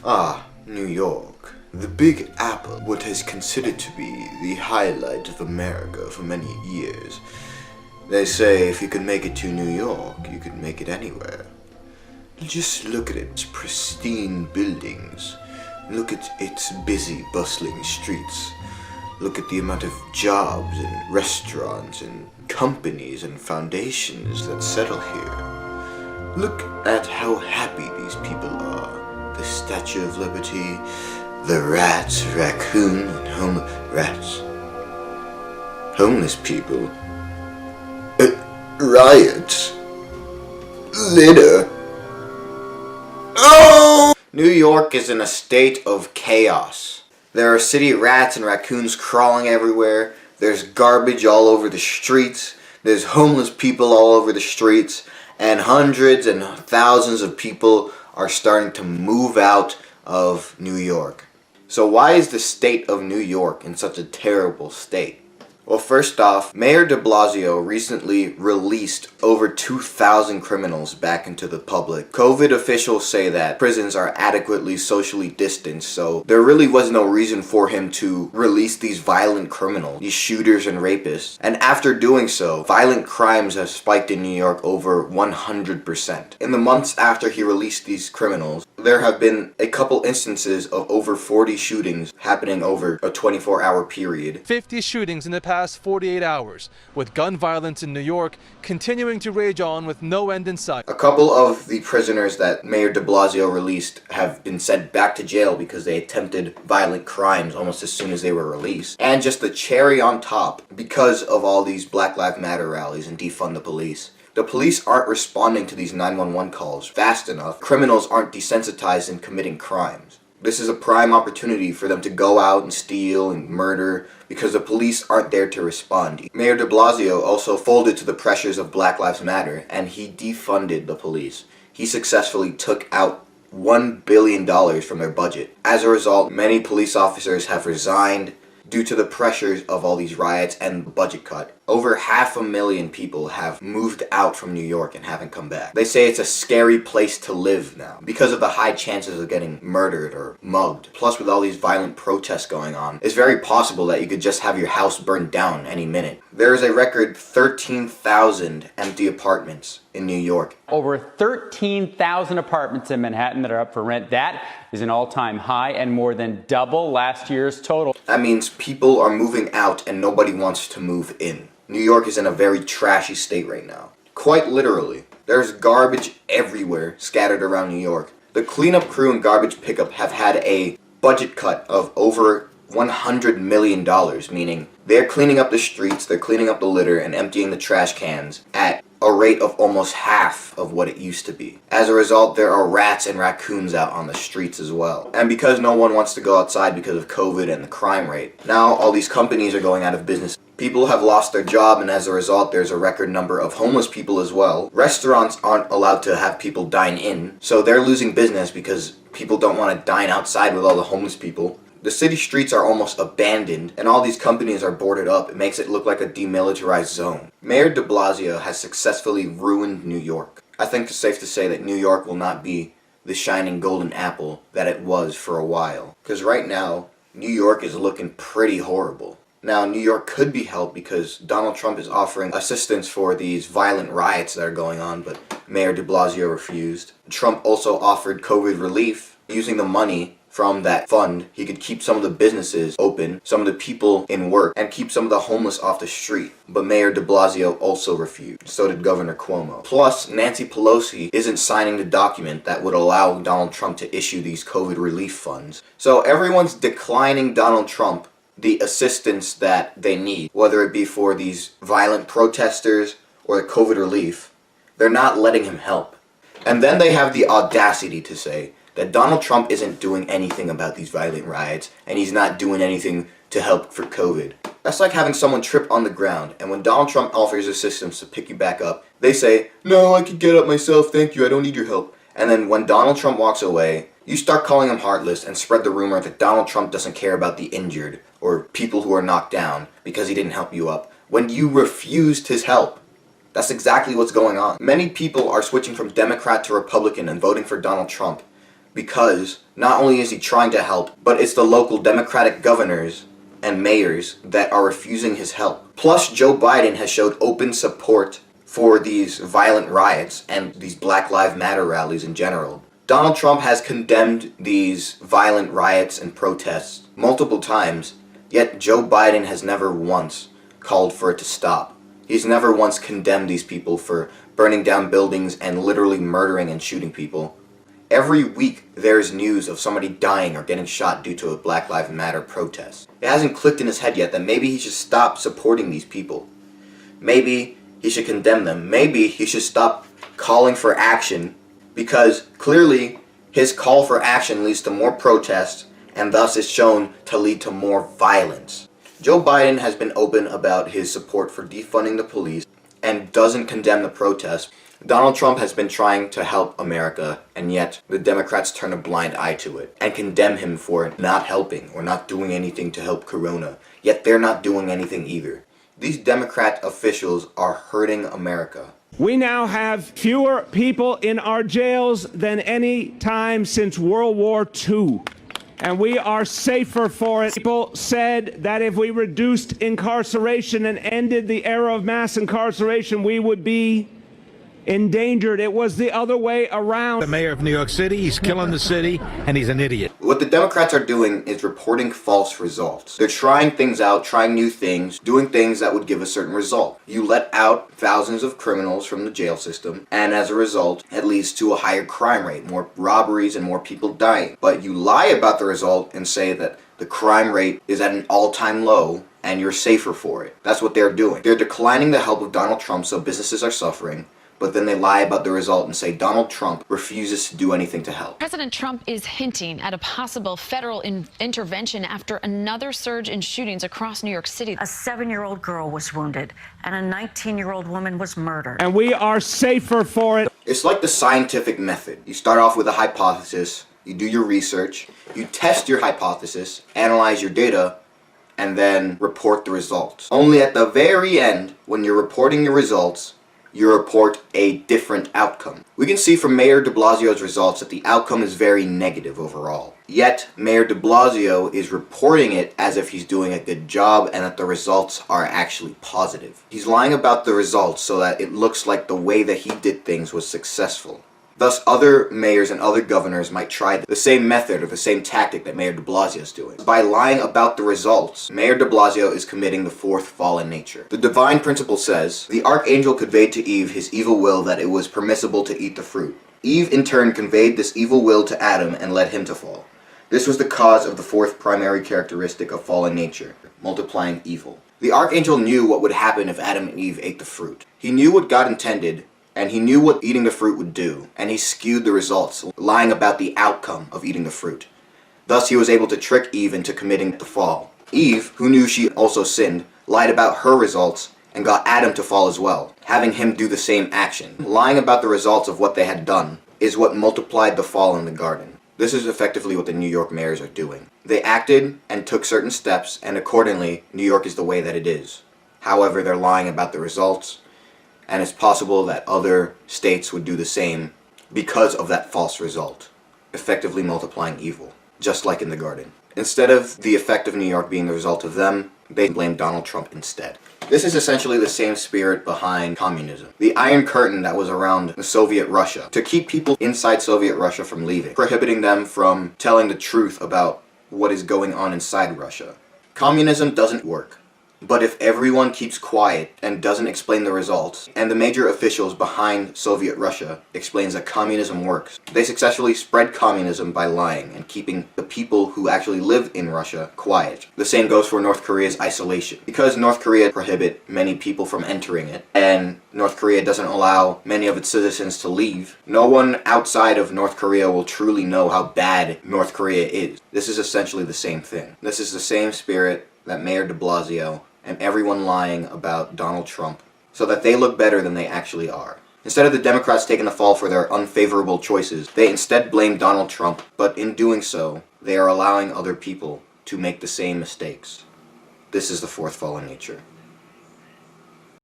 Ah, New York. The Big Apple, what is considered to be the highlight of America for many years. They say if you can make it to New York, you can make it anywhere. Just look at its pristine buildings. Look at its busy, bustling streets. Look at the amount of jobs and restaurants and companies and foundations that settle here. Look at how happy these people are. The Statue of Liberty, the rats, raccoon, and rats. Homeless people. Riots. Litter. Oh! New York is in a state of chaos. There are city rats and raccoons crawling everywhere. There's garbage all over the streets. There's homeless people all over the streets. And hundreds and thousands of people are starting to move out of New York. So why is the state of New York in such a terrible state? Well, first off, Mayor de Blasio recently released over 2,000 criminals back into the public. COVID officials say that prisons are adequately socially distanced, so there really was no reason for him to release these violent criminals, these shooters and rapists. And after doing so, violent crimes have spiked in New York over 100%. In the months after he released these criminals, there have been a couple instances of over 40 shootings happening over a 24-hour period. 50 shootings in the past 48 hours, with gun violence in New York continuing to rage on with no end in sight. A couple of the prisoners that Mayor de Blasio released have been sent back to jail because they attempted violent crimes almost as soon as they were released. And just the cherry on top, because of all these Black Lives Matter rallies and defund the police aren't responding to these 911 calls fast enough. Criminals aren't desensitized in committing crimes. This is a prime opportunity for them to go out and steal and murder because the police aren't there to respond. Mayor de Blasio also folded to the pressures of Black Lives Matter and he defunded the police. He successfully took out $1 billion from their budget. As a result, many police officers have resigned due to the pressures of all these riots and the budget cut. Over 500,000 people have moved out from New York and haven't come back. They say it's a scary place to live now because of the high chances of getting murdered or mugged. Plus, with all these violent protests going on, it's very possible that you could just have your house burned down any minute. There is a record 13,000 empty apartments in New York. Over 13,000 apartments in Manhattan that are up for rent. That is an all-time high and more than double last year's total. That means people are moving out and nobody wants to move in. New York is in a very trashy state right now. Quite literally. There's garbage everywhere scattered around New York. The cleanup crew and garbage pickup have had a budget cut of over $100 million, meaning they're cleaning up the streets, they're cleaning up the litter, and emptying the trash cans at a rate of almost half of what it used to be. As a result, there are rats and raccoons out on the streets as well. And because no one wants to go outside because of COVID and the crime rate, now all these companies are going out of business. People have lost their job, and as a result, there's a record number of homeless people as well. Restaurants aren't allowed to have people dine in, so they're losing business because people don't want to dine outside with all the homeless people. The city streets are almost abandoned, and all these companies are boarded up. It makes it look like a demilitarized zone. Mayor de Blasio has successfully ruined New York. I think it's safe to say that New York will not be the shining golden apple that it was for a while. Because right now, New York is looking pretty horrible. Now, New York could be helped because Donald Trump is offering assistance for these violent riots that are going on, but Mayor de Blasio refused. Trump also offered COVID relief. Using the money from that fund, he could keep some of the businesses open, some of the people in work, and keep some of the homeless off the street. But Mayor de Blasio also refused. So did Governor Cuomo. Plus, Nancy Pelosi isn't signing the document that would allow Donald Trump to issue these COVID relief funds. So everyone's declining Donald Trump the assistance that they need, whether it be for these violent protesters or the COVID relief. They're not letting him help. And then they have the audacity to say that Donald Trump isn't doing anything about these violent riots, and he's not doing anything to help for COVID. That's like having someone trip on the ground, and when Donald Trump offers assistance to pick you back up, they say, "No, I can get up myself, thank you, I don't need your help." And then when Donald Trump walks away, you start calling him heartless and spread the rumor that Donald Trump doesn't care about the injured or people who are knocked down because he didn't help you up, when you refused his help. That's exactly what's going on. Many people are switching from Democrat to Republican and voting for Donald Trump because not only is he trying to help, but it's the local Democratic governors and mayors that are refusing his help. Plus, Joe Biden has showed open support for these violent riots and these Black Lives Matter rallies in general. Donald Trump has condemned these violent riots and protests multiple times, yet Joe Biden has never once called for it to stop. He's never once condemned these people for burning down buildings and literally murdering and shooting people. Every week there's news of somebody dying or getting shot due to a Black Lives Matter protest. It hasn't clicked in his head yet that maybe he should stop supporting these people. Maybe he should condemn them. Maybe he should stop calling for action, because clearly his call for action leads to more protests and thus is shown to lead to more violence. Joe Biden has been open about his support for defunding the police and doesn't condemn the protests. Donald Trump has been trying to help America, and yet the Democrats turn a blind eye to it and condemn him for not helping or not doing anything to help Corona. Yet they're not doing anything either. These Democrat officials are hurting America. We now have fewer people in our jails than any time since World War II. And we are safer for it. People said that if we reduced incarceration and ended the era of mass incarceration, we would be endangered. It was the other way around. The mayor of New York City, he's killing the city, and he's an idiot. What the Democrats are doing is reporting false results. They're trying things out, trying new things, doing things that would give a certain result. You let out thousands of criminals from the jail system, and as a result, it leads to a higher crime rate, more robberies and more people dying. But you lie about the result and say that the crime rate is at an all-time low and you're safer for it. That's what they're doing. They're declining the help of Donald Trump, so businesses are suffering. But then they lie about the result and say Donald Trump refuses to do anything to help. President Trump is hinting at a possible federal intervention after another surge in shootings across New York City. A 7-year-old girl was wounded and a 19-year-old woman was murdered. And we are safer for it. It's like the scientific method. You start off with a hypothesis, you do your research, you test your hypothesis, analyze your data, and then report the results. Only at the very end, when you're reporting your results, you report a different outcome. We can see from Mayor de Blasio's results that the outcome is very negative overall. Yet, Mayor de Blasio is reporting it as if he's doing a good job and that the results are actually positive. He's lying about the results so that it looks like the way that he did things was successful. Thus, other mayors and other governors might try the same method or the same tactic that Mayor de Blasio is doing. By lying about the results, Mayor de Blasio is committing the fourth fallen nature. The divine principle says, the archangel conveyed to Eve his evil will that it was permissible to eat the fruit. Eve in turn conveyed this evil will to Adam and led him to fall. This was the cause of the fourth primary characteristic of fallen nature, multiplying evil. The archangel knew what would happen if Adam and Eve ate the fruit. He knew what God intended, and he knew what eating the fruit would do, and he skewed the results, lying about the outcome of eating the fruit. Thus he was able to trick Eve into committing the fall. Eve, who knew she also sinned, lied about her results and got Adam to fall as well, having him do the same action. Lying about the results of what they had done is what multiplied the fall in the garden. This is effectively what the New York mayors are doing. They acted and took certain steps, and accordingly, New York is the way that it is. However, they're lying about the results, and it's possible that other states would do the same because of that false result, effectively multiplying evil, just like in the garden. Instead of the effect of New York being the result of them, they blame Donald Trump instead. This is essentially the same spirit behind communism. The Iron Curtain that was around the Soviet Russia, to keep people inside Soviet Russia from leaving, prohibiting them from telling the truth about what is going on inside Russia. Communism doesn't work. But if everyone keeps quiet and doesn't explain the results, and the major officials behind Soviet Russia explains that communism works, they successfully spread communism by lying and keeping the people who actually live in Russia quiet. The same goes for North Korea's isolation. Because North Korea prohibits many people from entering it, and North Korea doesn't allow many of its citizens to leave, no one outside of North Korea will truly know how bad North Korea is. This is essentially the same thing. This is the same spirit that Mayor de Blasio and everyone lying about Donald Trump so that they look better than they actually are. Instead of the Democrats taking the fall for their unfavorable choices, they instead blame Donald Trump, but in doing so, they are allowing other people to make the same mistakes. This is the fourth fallen nature.